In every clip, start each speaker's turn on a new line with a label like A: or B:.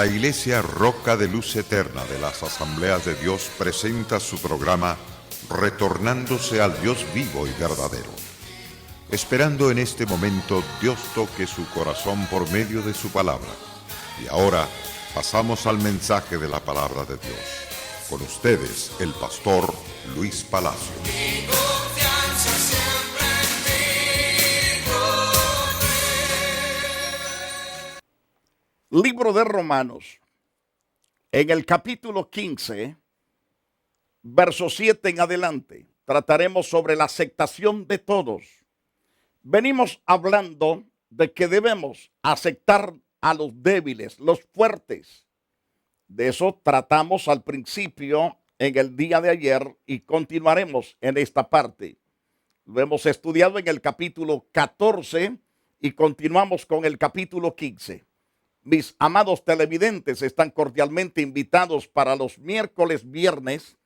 A: La Iglesia Roca de Luz Eterna de las Asambleas de Dios presenta su programa Retornándose al Dios vivo y verdadero. Esperando en este momento Dios toque su corazón por medio de su palabra. Y ahora pasamos al mensaje de la palabra de Dios. Con ustedes, el pastor Luis Palacio.
B: Libro de Romanos, en el capítulo 15, verso 7 en adelante, trataremos sobre la aceptación de todos. Venimos hablando de que debemos aceptar a los débiles, los fuertes. De eso tratamos al principio en el día de ayer y continuaremos en esta parte. Lo hemos estudiado en el capítulo 14 y continuamos con el capítulo 15. Mis amados televidentes están cordialmente invitados para los miércoles, viernes,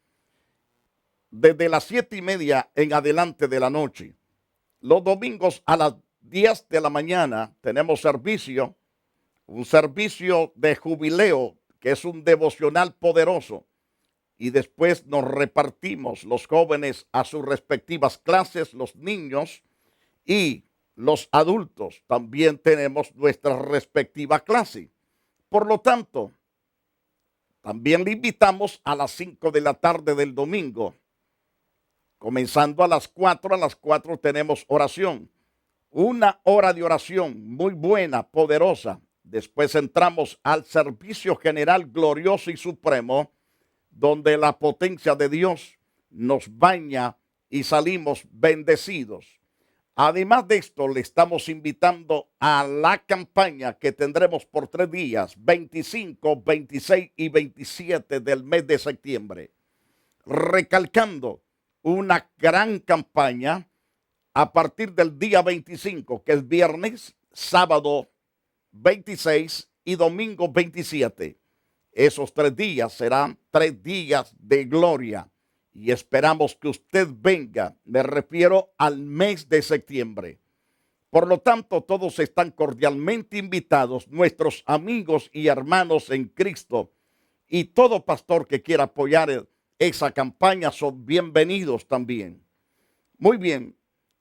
B: desde las 7:30 en adelante de la noche. Los domingos a las 10 de la mañana tenemos servicio, un servicio de jubileo, que es un devocional poderoso. Y después nos repartimos los jóvenes a sus respectivas clases, los niños y los adultos también tenemos nuestra respectiva clase. Por lo tanto, también le invitamos a las 5 de la tarde del domingo. Comenzando a las 4 tenemos oración. Una hora de oración muy buena, poderosa. Después entramos al servicio general glorioso y supremo, donde la potencia de Dios nos baña y salimos bendecidos. Además de esto, le estamos invitando a la campaña que tendremos por 3 días, 25, 26 y 27 del mes de septiembre. Recalcando una gran campaña a partir del día 25, que es viernes, sábado 26 y domingo 27. Esos 3 días serán 3 días de gloria. Y esperamos que usted venga, me refiero al mes de septiembre. Por lo tanto, todos están cordialmente invitados, nuestros amigos y hermanos en Cristo. Y todo pastor que quiera apoyar esa campaña son bienvenidos también. Muy bien,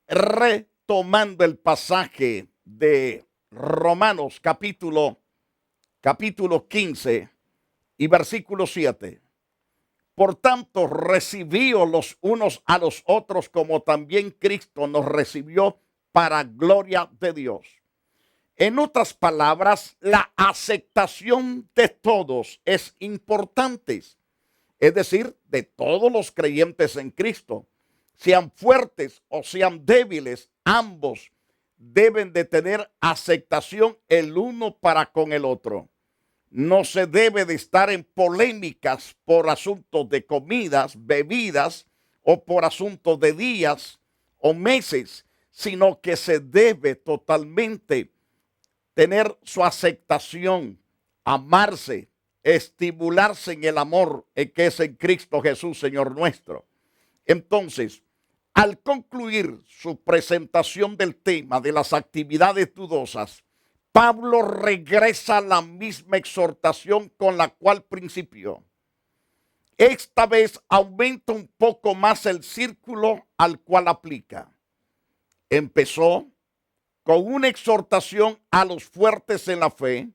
B: retomando el pasaje de Romanos capítulo 15 y versículo 7. Por tanto, recibíos los unos a los otros como también Cristo nos recibió para gloria de Dios. En otras palabras, la aceptación de todos es importante. Es decir, de todos los creyentes en Cristo, sean fuertes o sean débiles, ambos deben de tener aceptación el uno para con el otro. No se debe de estar en polémicas por asuntos de comidas, bebidas o por asuntos de días o meses, sino que se debe totalmente tener su aceptación, amarse, estimularse en el amor que es en Cristo Jesús, Señor nuestro. Entonces, al concluir su presentación del tema de las actividades dudosas, Pablo regresa a la misma exhortación con la cual principió. Esta vez aumenta un poco más el círculo al cual aplica. Empezó con una exhortación a los fuertes en la fe,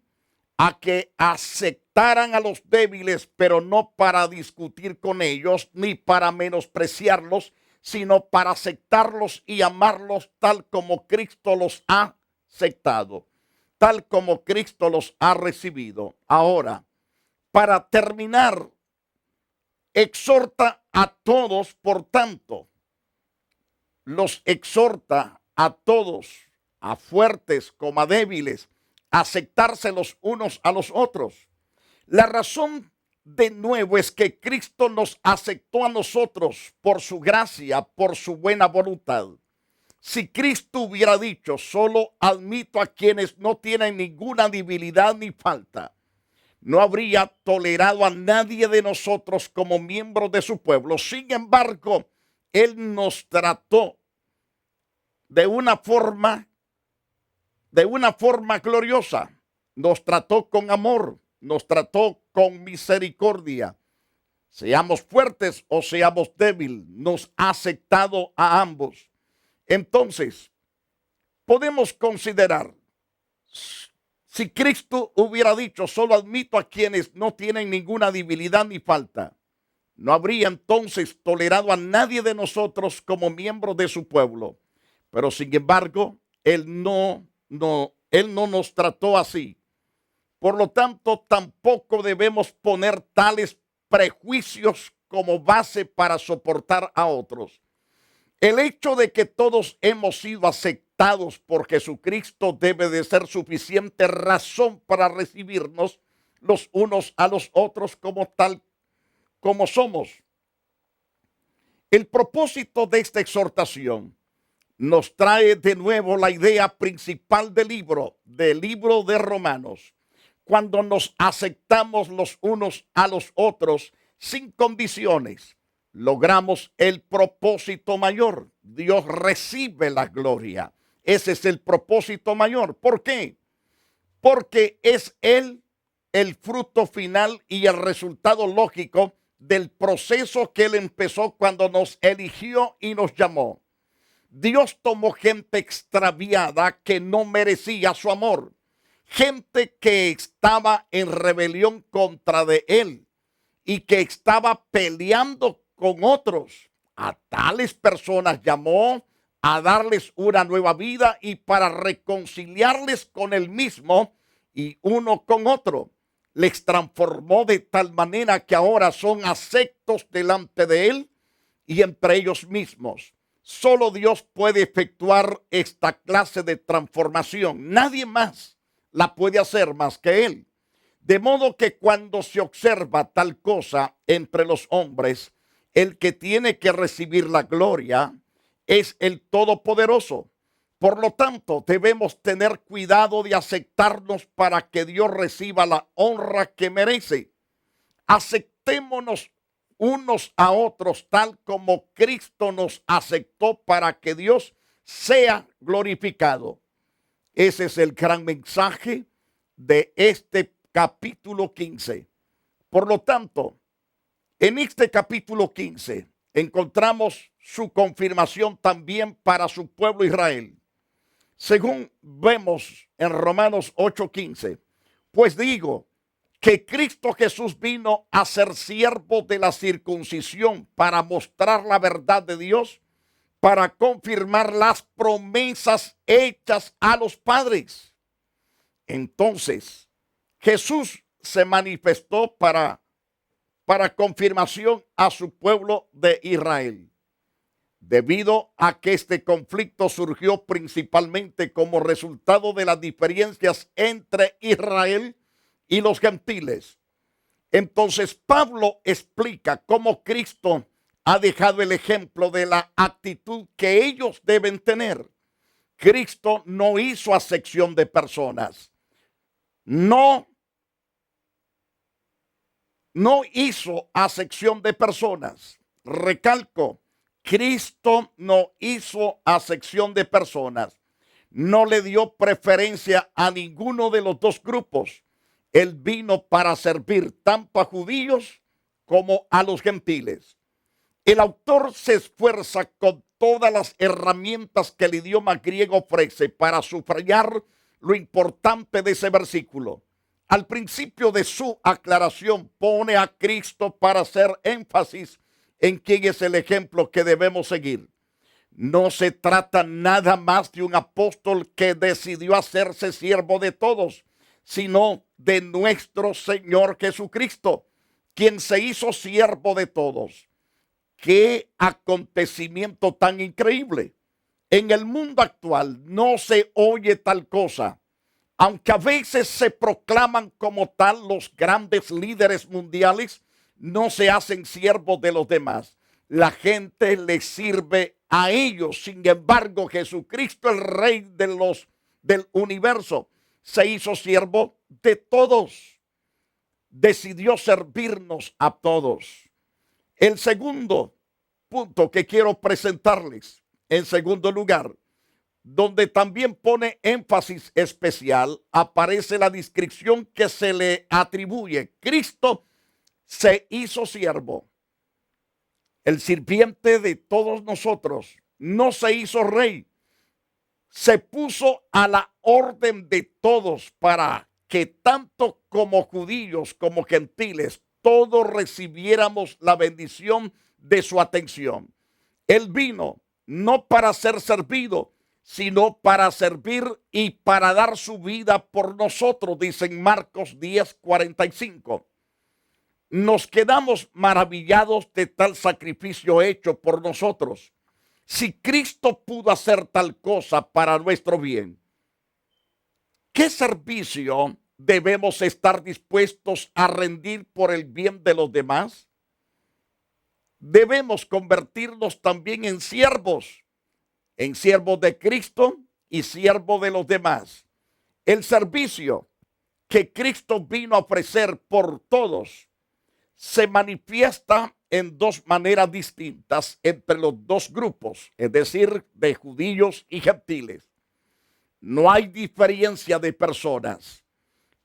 B: a que aceptaran a los débiles, pero no para discutir con ellos, ni para menospreciarlos, sino para aceptarlos y amarlos tal como Cristo los ha aceptado, tal como Cristo los ha recibido. Ahora, para terminar, exhorta a todos, por tanto, los exhorta a todos, a fuertes como a débiles, a aceptarse los unos a los otros. La razón de nuevo es que Cristo nos aceptó a nosotros por su gracia, por su buena voluntad. Si Cristo hubiera dicho, solo admito a quienes no tienen ninguna debilidad ni falta, no habría tolerado a nadie de nosotros como miembros de su pueblo. Sin embargo, Él nos trató de una forma gloriosa. Nos trató con amor, nos trató con misericordia. Seamos fuertes o seamos débiles, nos ha aceptado a ambos. Entonces, podemos considerar, si Cristo hubiera dicho, solo admito a quienes no tienen ninguna debilidad ni falta, no habría entonces tolerado a nadie de nosotros como miembros de su pueblo. Pero sin embargo, Él no nos trató así. Por lo tanto, tampoco debemos poner tales prejuicios como base para soportar a otros. El hecho de que todos hemos sido aceptados por Jesucristo debe de ser suficiente razón para recibirnos los unos a los otros como tal como somos. El propósito de esta exhortación nos trae de nuevo la idea principal del libro de Romanos. Cuando nos aceptamos los unos a los otros sin condiciones, logramos el propósito mayor. Dios recibe la gloria. Ese es el propósito mayor. ¿Por qué? Porque es Él el fruto final y el resultado lógico del proceso que Él empezó cuando nos eligió y nos llamó. Dios tomó gente extraviada que no merecía su amor, gente que estaba en rebelión contra de Él y que estaba peleando con otros. A tales personas llamó a darles una nueva vida y para reconciliarles con Él mismo y uno con otro. Les transformó de tal manera que ahora son aceptos delante de Él y entre ellos mismos. Solo Dios puede efectuar esta clase de transformación. Nadie más la puede hacer más que Él. De modo que cuando se observa tal cosa entre los hombres, el que tiene que recibir la gloria es el Todopoderoso. Por lo tanto, debemos tener cuidado de aceptarnos para que Dios reciba la honra que merece. Aceptémonos unos a otros tal como Cristo nos aceptó para que Dios sea glorificado. Ese es el gran mensaje de este capítulo 15. Por lo tanto, en este capítulo 15 encontramos su confirmación también para su pueblo Israel. Según vemos en Romanos 8:15, pues digo que Cristo Jesús vino a ser siervo de la circuncisión para mostrar la verdad de Dios, para confirmar las promesas hechas a los padres. Entonces, Jesús se manifestó para confirmación a su pueblo de Israel. Debido a que este conflicto surgió principalmente como resultado de las diferencias entre Israel y los gentiles. Entonces Pablo explica cómo Cristo ha dejado el ejemplo de la actitud que ellos deben tener. Cristo no hizo acepción de personas. No hizo acepción de personas. Recalco, Cristo no hizo acepción de personas. No le dio preferencia a ninguno de los dos grupos. Él vino para servir tanto a judíos como a los gentiles. El autor se esfuerza con todas las herramientas que el idioma griego ofrece para subrayar lo importante de ese versículo. Al principio de su aclaración pone a Cristo para hacer énfasis en quién es el ejemplo que debemos seguir. No se trata nada más de un apóstol que decidió hacerse siervo de todos, sino de nuestro Señor Jesucristo, quien se hizo siervo de todos. ¡Qué acontecimiento tan increíble! En el mundo actual no se oye tal cosa. Aunque a veces se proclaman como tal los grandes líderes mundiales, no se hacen siervos de los demás. La gente les sirve a ellos. Sin embargo, Jesucristo, el Rey del universo, se hizo siervo de todos. Decidió servirnos a todos. El segundo punto que quiero presentarles, en segundo lugar, donde también pone énfasis especial, aparece la descripción que se le atribuye. Cristo se hizo siervo, el sirviente de todos nosotros. No se hizo rey, se puso a la orden de todos para que tanto como judíos como gentiles, todos recibiéramos la bendición de su atención. Él vino no para ser servido, sino para servir y para dar su vida por nosotros, dice en Marcos 10:45. Nos quedamos maravillados de tal sacrificio hecho por nosotros. Si Cristo pudo hacer tal cosa para nuestro bien, ¿qué servicio debemos estar dispuestos a rendir por el bien de los demás? Debemos convertirnos también en siervos de Cristo y siervos de los demás. El servicio que Cristo vino a ofrecer por todos se manifiesta en dos maneras distintas entre los dos grupos, es decir, de judíos y gentiles. No hay diferencia de personas,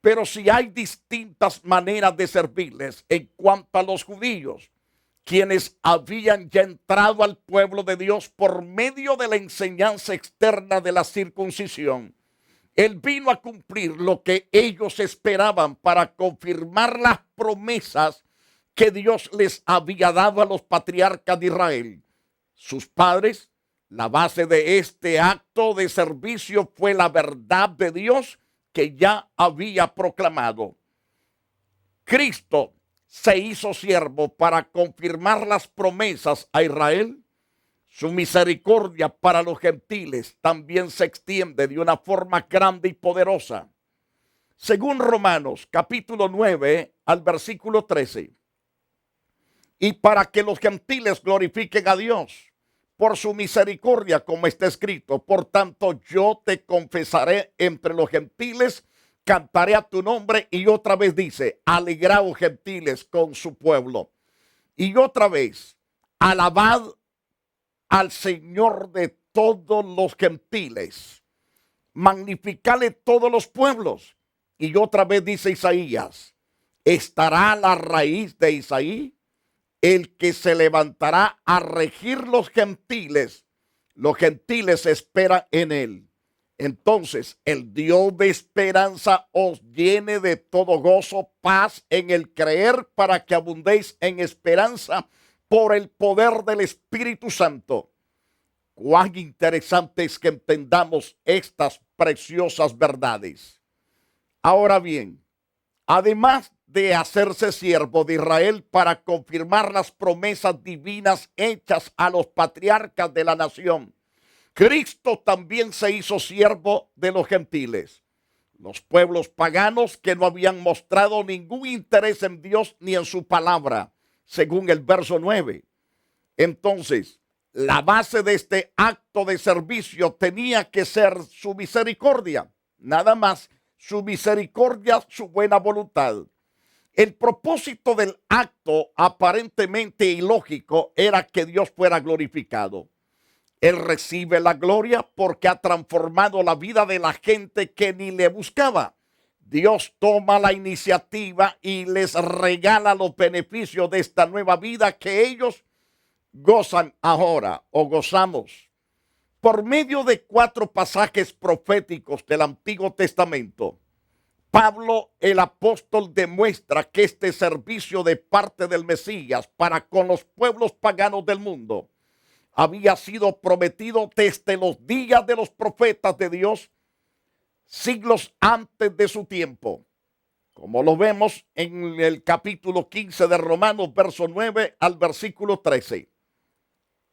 B: pero sí hay distintas maneras de servirles. En cuanto a los judíos, quienes habían ya entrado al pueblo de Dios por medio de la enseñanza externa de la circuncisión, Él vino a cumplir lo que ellos esperaban para confirmar las promesas que Dios les había dado a los patriarcas de Israel, sus padres. La base de este acto de servicio fue la verdad de Dios que ya había proclamado. Cristo se hizo siervo para confirmar las promesas a Israel. Su misericordia para los gentiles también se extiende de una forma grande y poderosa. Según Romanos capítulo 9 al versículo 13. Y para que los gentiles glorifiquen a Dios por su misericordia, como está escrito: por tanto yo te confesaré entre los gentiles, cantaré a tu nombre. Y otra vez dice: alegraos gentiles con su pueblo. Y otra vez: alabad al Señor de todos los gentiles, magnificadle todos los pueblos. Y otra vez dice Isaías: estará la raíz de Isaí, el que se levantará a regir los gentiles esperan en él. Entonces el Dios de esperanza os llene de todo gozo, paz en el creer, para que abundéis en esperanza por el poder del Espíritu Santo. Cuán interesante es que entendamos estas preciosas verdades. Ahora bien, además de hacerse siervo de Israel para confirmar las promesas divinas hechas a los patriarcas de la nación, Cristo también se hizo siervo de los gentiles, los pueblos paganos que no habían mostrado ningún interés en Dios ni en su palabra, según el verso 9. Entonces, la base de este acto de servicio tenía que ser su misericordia, nada más, su misericordia, su buena voluntad. El propósito del acto, aparentemente ilógico, era que Dios fuera glorificado. Él recibe la gloria porque ha transformado la vida de la gente que ni le buscaba. Dios toma la iniciativa y les regala los beneficios de esta nueva vida que ellos gozan ahora o gozamos. Por medio de 4 pasajes proféticos del Antiguo Testamento, Pablo el apóstol demuestra que este servicio de parte del Mesías para con los pueblos paganos del mundo había sido prometido desde los días de los profetas de Dios, siglos antes de su tiempo, como lo vemos en el capítulo 15 de Romanos, verso 9 al versículo 13.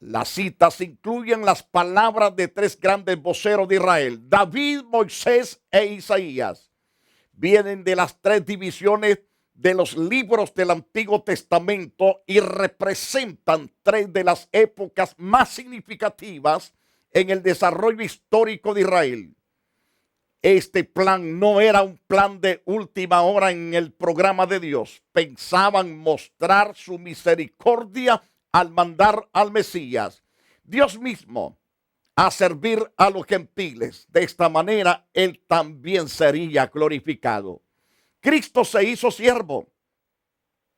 B: Las citas incluyen las palabras de 3 grandes voceros de Israel: David, Moisés e Isaías. Vienen de las 3 divisiones de los libros del Antiguo Testamento y representan 3 de las épocas más significativas en el desarrollo histórico de Israel. Este plan no era un plan de última hora en el programa de Dios. Pensaban mostrar su misericordia al mandar al Mesías. Dios mismo a servir a los gentiles. De esta manera, él también sería glorificado. Cristo se hizo siervo.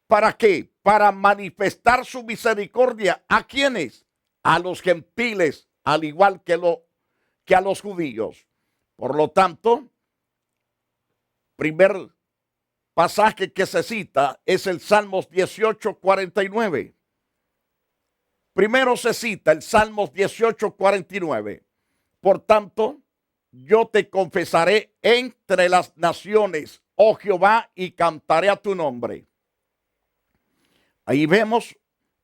B: ¿Para qué? Para manifestar su misericordia. ¿A quiénes? A los gentiles, al igual que a los judíos. Por lo tanto, primer pasaje que se cita es el Salmos 18:49. Primero se cita el Salmos 18:49. Por tanto, yo te confesaré entre las naciones, oh Jehová, y cantaré a tu nombre. Ahí vemos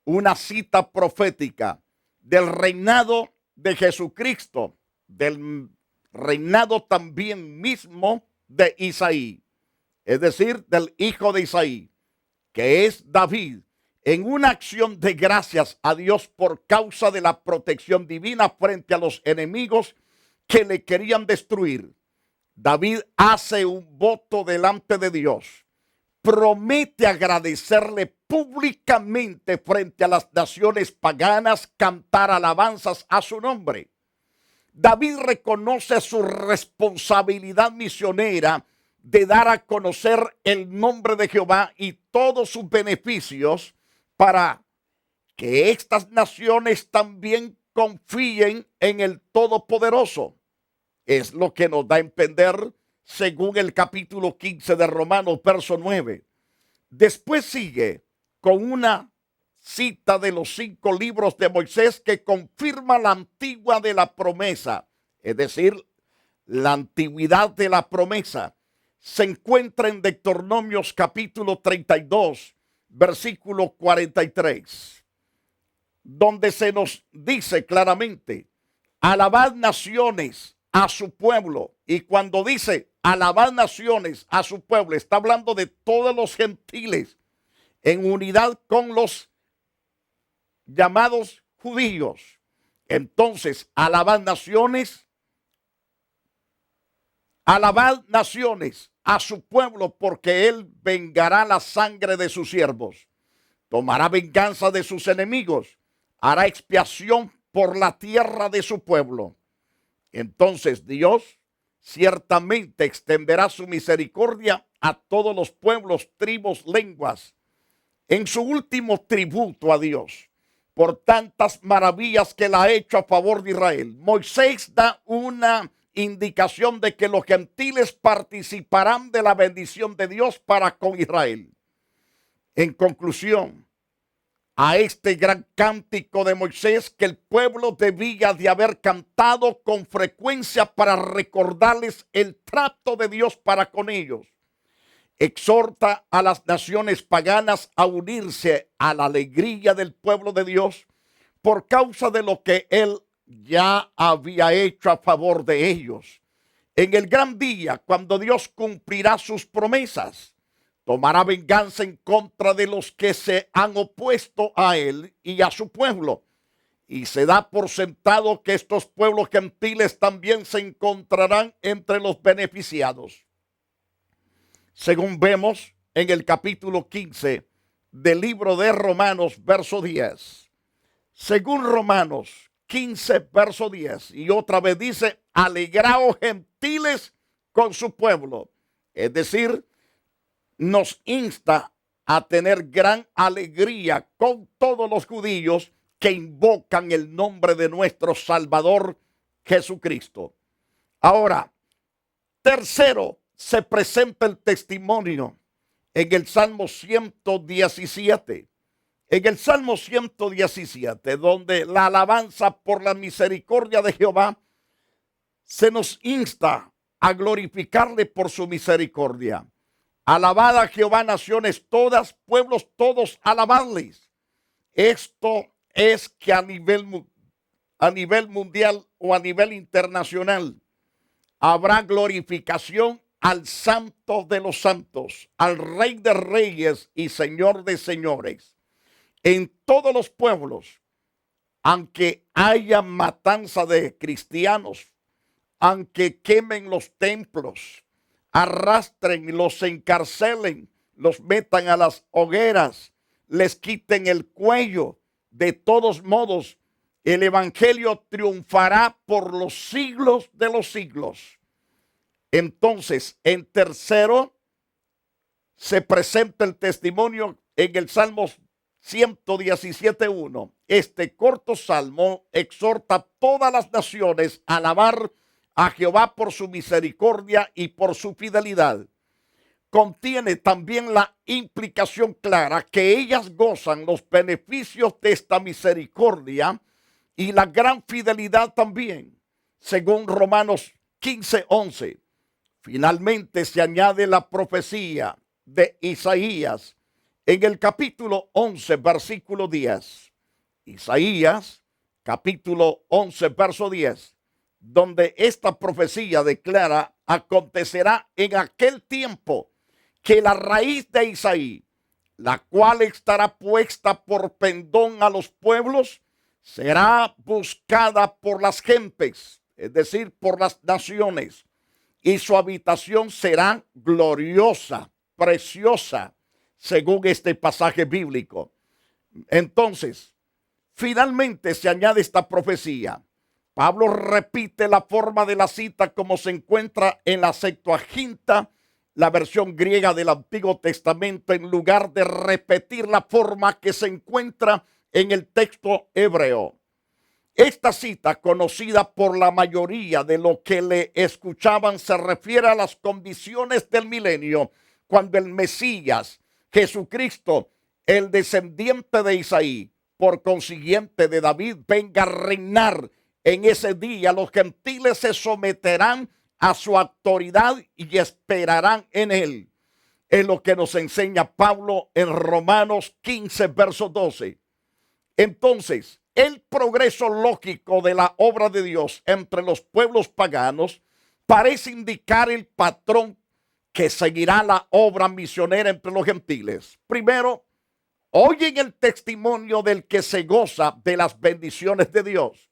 B: una cita profética del reinado de Jesucristo, del reinado también mismo de Isaí, es decir, del hijo de Isaí, que es David, en una acción de gracias a Dios por causa de la protección divina frente a los enemigos que le querían destruir. David hace un voto delante de Dios. Promete agradecerle públicamente frente a las naciones paganas, cantar alabanzas a su nombre. David reconoce su responsabilidad misionera de dar a conocer el nombre de Jehová y todos sus beneficios para que estas naciones también confíen en el Todopoderoso. Es lo que nos da a entender según el capítulo 15 de Romanos, verso 9. Después sigue con una cita de los 5 libros de Moisés que confirma la antigua de la promesa, es decir, la antigüedad de la promesa. Se encuentra en Deuteronomios capítulo 32, versículo 43, donde se nos dice claramente: alabad naciones a su pueblo. Y cuando dice alabad naciones a su pueblo, está hablando de todos los gentiles en unidad con los llamados judíos. Entonces, alabad naciones a su pueblo, porque él vengará la sangre de sus siervos, tomará venganza de sus enemigos, hará expiación por la tierra de su pueblo. Entonces Dios ciertamente extenderá su misericordia a todos los pueblos, tribus, lenguas, en su último tributo a Dios, por tantas maravillas que él ha hecho a favor de Israel. Moisés da una indicación de que los gentiles participarán de la bendición de Dios para con Israel. En conclusión, a este gran cántico de Moisés que el pueblo debía de haber cantado con frecuencia para recordarles el trato de Dios para con ellos, exhorta a las naciones paganas a unirse a la alegría del pueblo de Dios por causa de lo que él ya había hecho a favor de ellos. En el gran día, cuando Dios cumplirá sus promesas, tomará venganza en contra de los que se han opuesto a él y a su pueblo. Y se da por sentado que estos pueblos gentiles también se encontrarán entre los beneficiados. Según vemos en el capítulo 15 del libro de Romanos, verso 10. Según Romanos 15, verso 10. Y otra vez dice: alegraos gentiles con su pueblo. Es decir, nos insta a tener gran alegría con todos los judíos que invocan el nombre de nuestro Salvador Jesucristo. Ahora, tercero, se presenta el testimonio en el Salmo 117. En el Salmo 117, donde la alabanza por la misericordia de Jehová se nos insta a glorificarle por su misericordia. Alabad a Jehová naciones todas, pueblos todos, alabadles. Esto es que a nivel mundial o a nivel internacional habrá glorificación al Santo de los santos, al Rey de reyes y Señor de señores. En todos los pueblos, aunque haya matanza de cristianos, aunque quemen los templos, arrastren, los encarcelen, los metan a las hogueras, les quiten el cuello, de todos modos el evangelio triunfará por los siglos de los siglos. Entonces, en tercero, se presenta el testimonio en el Salmo 117:1. Este corto salmo exhorta a todas las naciones a alabar a Jehová por su misericordia y por su fidelidad. Contiene también la implicación clara que ellas gozan los beneficios de esta misericordia y la gran fidelidad también, según Romanos 15:11. Finalmente se añade la profecía de Isaías en el capítulo 11, versículo 10. Isaías, capítulo 11, verso 10, donde esta profecía declara: acontecerá en aquel tiempo que la raíz de Isaí, la cual estará puesta por pendón a los pueblos, será buscada por las gentes, es decir, por las naciones, y su habitación será gloriosa, preciosa, según este pasaje bíblico. Entonces, finalmente se añade esta profecía. Pablo repite la forma de la cita como se encuentra en la Septuaginta, la versión griega del Antiguo Testamento, en lugar de repetir la forma que se encuentra en el texto hebreo. Esta cita, conocida por la mayoría de los que le escuchaban, se refiere a las condiciones del milenio, cuando el Mesías, Jesucristo, el descendiente de Isaí, por consiguiente de David, venga a reinar. En ese día los gentiles se someterán a su autoridad y esperarán en él. Es lo que nos enseña Pablo en Romanos 15, verso 12. Entonces, el progreso lógico de la obra de Dios entre los pueblos paganos parece indicar el patrón que seguirá la obra misionera entre los gentiles. Primero, oyen el testimonio del que se goza de las bendiciones de Dios.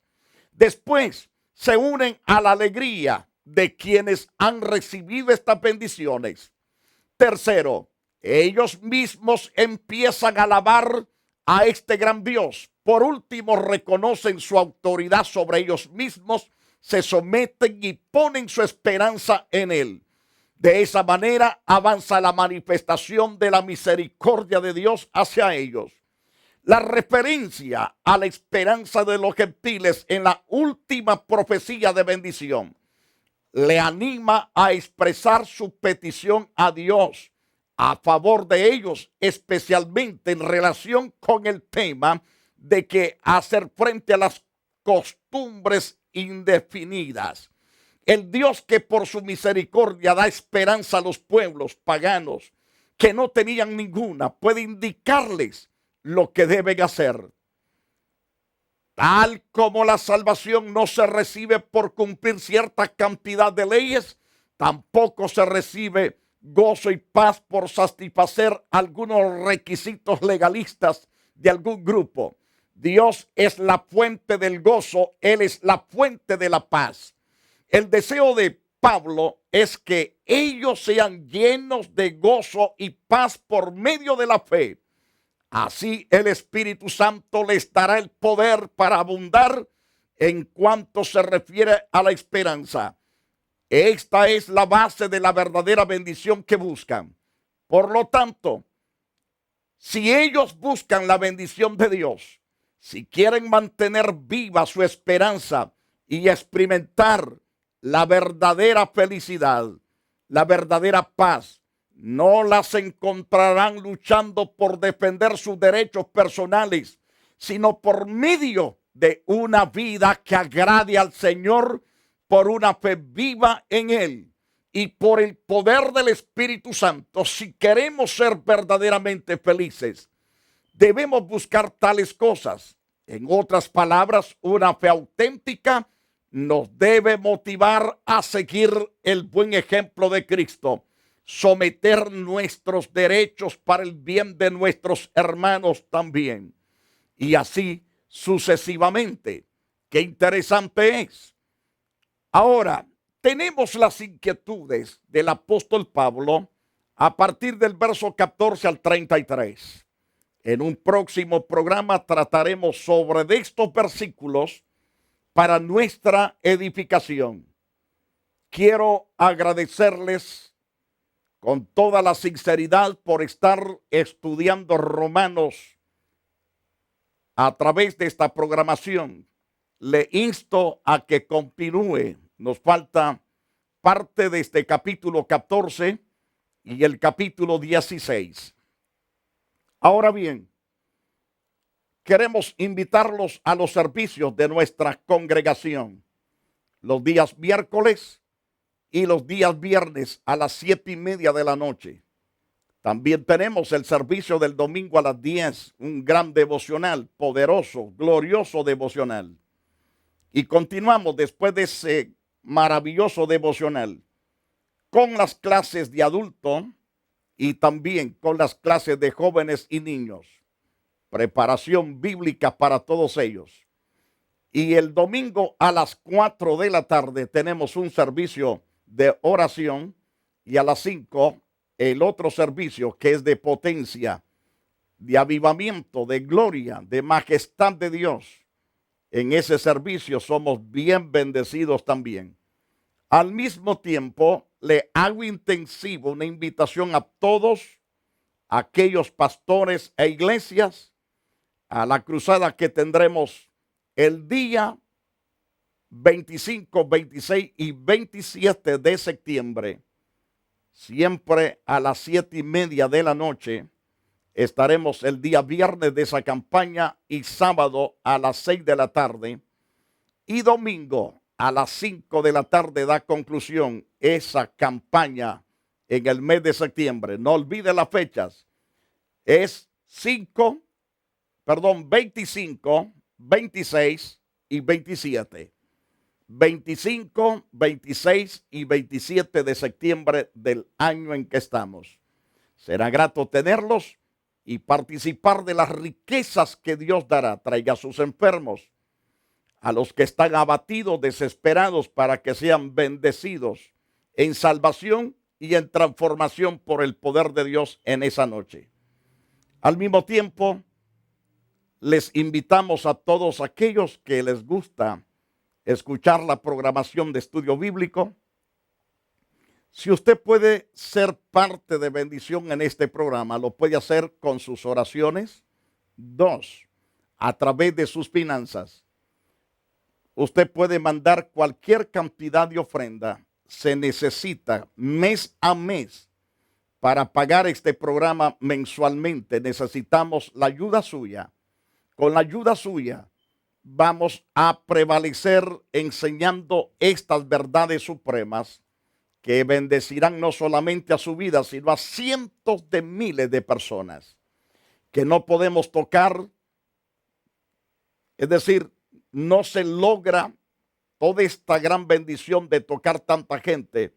B: Después, se unen a la alegría de quienes han recibido estas bendiciones. Tercero, ellos mismos empiezan a alabar a este gran Dios. Por último, reconocen su autoridad sobre ellos mismos, se someten y ponen su esperanza en él. De esa manera avanza la manifestación de la misericordia de Dios hacia ellos. La referencia a la esperanza de los gentiles en la última profecía de bendición le anima a expresar su petición a Dios a favor de ellos, especialmente en relación con el tema de que hacer frente a las costumbres indefinidas. El Dios que por su misericordia da esperanza a los pueblos paganos que no tenían ninguna, puede indicarles lo que deben hacer. Tal como la salvación no se recibe por cumplir cierta cantidad de leyes, tampoco se recibe gozo y paz por satisfacer algunos requisitos legalistas de algún grupo. Dios es la fuente del gozo, Él es la fuente de la paz. El deseo de Pablo es que ellos sean llenos de gozo y paz por medio de la fe. Así el Espíritu Santo les dará el poder para abundar en cuanto se refiere a la esperanza. Esta es la base de la verdadera bendición que buscan. Por lo tanto, si ellos buscan la bendición de Dios, si quieren mantener viva su esperanza y experimentar la verdadera felicidad, la verdadera paz, no las encontrarán luchando por defender sus derechos personales, sino por medio de una vida que agrade al Señor, por una fe viva en Él y por el poder del Espíritu Santo. Si queremos ser verdaderamente felices, debemos buscar tales cosas. En otras palabras, una fe auténtica nos debe motivar a seguir el buen ejemplo de Cristo, someter nuestros derechos para el bien de nuestros hermanos también, y así sucesivamente. Qué interesante es. Ahora, tenemos las inquietudes del apóstol Pablo a partir del verso 14 al 33. En un próximo programa trataremos sobre estos versículos para nuestra edificación. Quiero agradecerles con toda la sinceridad por estar estudiando Romanos a través de esta programación. Le insto a que continúe. Nos falta parte de este capítulo 14 y el capítulo 16. Ahora bien, queremos invitarlos a los servicios de nuestra congregación los días miércoles y los días viernes a las 7:30 de la noche. También tenemos el servicio del domingo a las 10, un gran devocional, poderoso, glorioso devocional. Y continuamos después de ese maravilloso devocional con las clases de adulto y también con las clases de jóvenes y niños. Preparación bíblica para todos ellos. Y el domingo a las 4 de la tarde tenemos un servicio de oración y a las 5 el otro servicio que es de potencia, de avivamiento, de gloria, de majestad de Dios. En ese servicio somos bien bendecidos también. Al mismo tiempo, le hago intensivo una invitación a todos aquellos pastores e iglesias a la cruzada que tendremos el día 25, 26 y 27 de septiembre. Siempre a las 7:30 de la noche. Estaremos el día viernes de esa campaña y sábado a las 6 de la tarde. Y domingo a las 5 de la tarde da conclusión esa campaña en el mes de septiembre. No olvide las fechas. Es 25, 26 y 27. 25, 26 y 27 de septiembre del año en que estamos. Será grato tenerlos y participar de las riquezas que Dios dará. Traiga a sus enfermos, a los que están abatidos, desesperados, para que sean bendecidos en salvación y en transformación por el poder de Dios en esa noche. Al mismo tiempo, les invitamos a todos aquellos que les gusta escuchar la programación de estudio bíblico. Si usted puede ser parte de bendición en este programa, lo puede hacer con sus oraciones. 2, a través de sus finanzas. Usted puede mandar cualquier cantidad de ofrenda. Se necesita mes a mes para pagar este programa mensualmente. Necesitamos la ayuda suya. Con la ayuda suya vamos a prevalecer enseñando estas verdades supremas que bendecirán no solamente a su vida, sino a cientos de miles de personas que no podemos tocar. Es decir, no se logra toda esta gran bendición de tocar tanta gente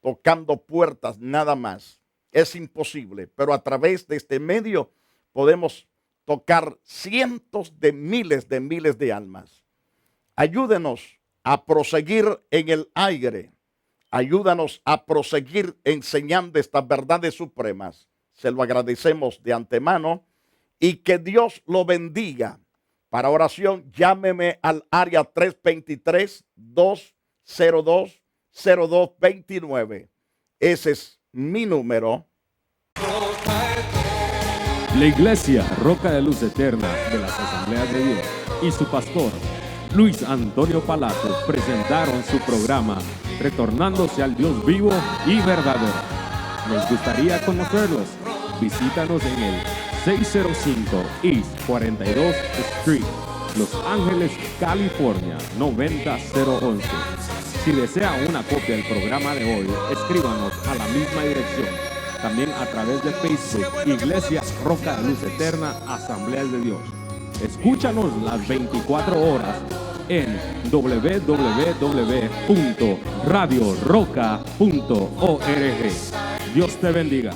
B: tocando puertas nada más. Es imposible, pero a través de este medio podemos tocar cientos de miles de almas. Ayúdenos a proseguir en el aire. Ayúdanos a proseguir enseñando estas verdades supremas. Se lo agradecemos de antemano y que Dios lo bendiga. Para oración, llámeme al área 323-202-0229. Ese es mi número.
C: La Iglesia Roca de Luz Eterna de las Asambleas de Dios y su pastor Luis Antonio Palacios presentaron su programa Retornándose al Dios vivo y verdadero. Nos gustaría conocerlos. Visítanos en el 605 East 42 Street, Los Ángeles, California 90011. Si desea una copia del programa de hoy, escríbanos a la misma dirección. También a través de Facebook, Iglesia Roca de Luz Eterna, Asambleas de Dios. Escúchanos las 24 horas en www.radioroca.org. Dios te bendiga.